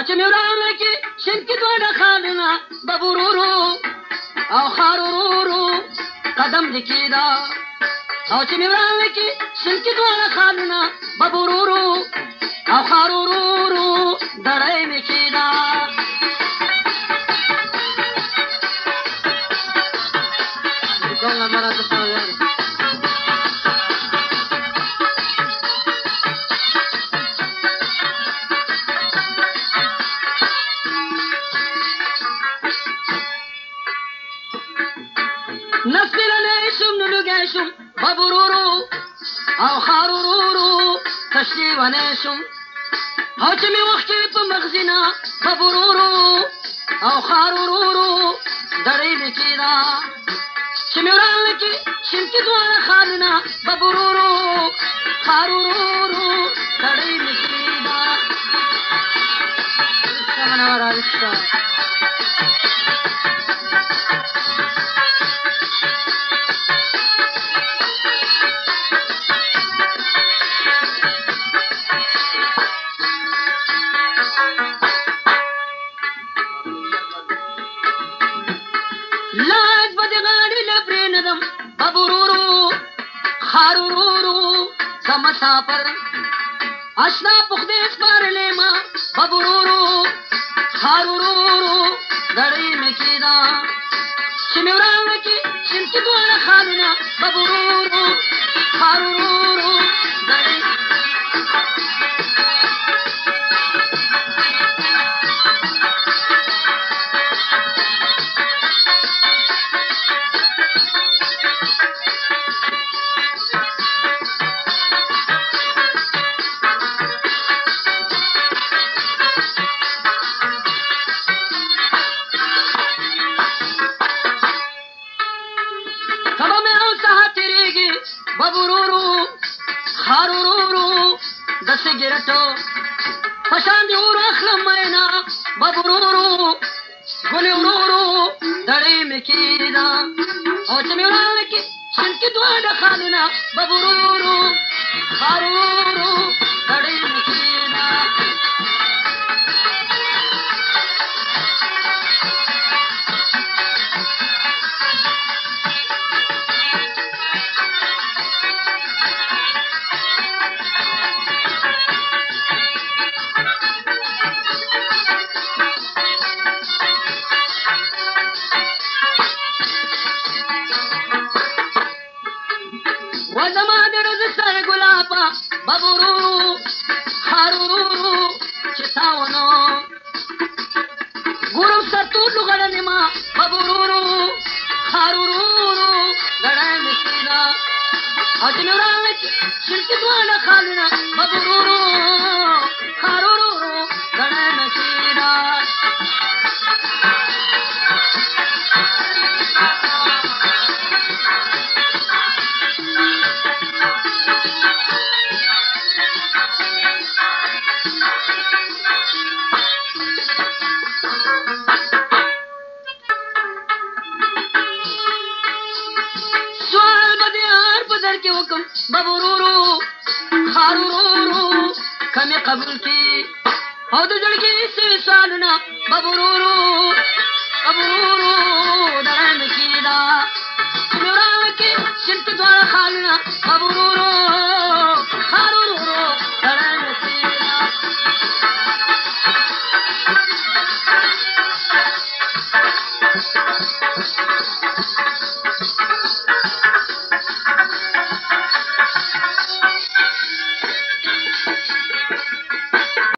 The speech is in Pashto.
چې مې ورانه کې شین کې دواړه خالونه ببورورو او خارورورو قدم لیکيدا او چې مې ورانه کې شین کې دواړه خالونه ببورورو او خارورورو دړې مې کېدا څنګه مراد ته نسلنشم ببرورو او خارورورو کشتی ونشم او چې مې وخت په مغزینا ببرورو او خارورورو دړې لیکيدا چې مې ورانه کې شین کې دواړه خالونه ببرورو خارورورو دړې لیکيدا څنګه راځه لاج بده غاړي لپاره ندم ببرورو خارورورو سمسافر اشنا پخدې سپارلې ما ببرورو خارورورو دړې مکیدا چې مې ورانه کې شین کې دواړه خالونه ببرورو خارورورو دړې ببرورو خارورورو دس ګرټو پشان دی ور اخلم مینا ببرورو ګلې ورورو دړې مکیدا او چې مې ورانه کې شین کې دواړه خالونه ببرورو خارورورو دړې مکیدا وزما دړز سر ګلابا ببرورو خارورورو چې تاونو ګورم ستو لغړنه ما ببرورو خارورورو دړای مشینا اجنوران کې شرک دواړه خالونه ببرورو خارورورو دړای مشینا ببرورو خارورورو کمی قبول کی او د جړګي سي سالنا ببرورو ببرورو درن کیدا نوران کې شرک دوه خالنا ببرورو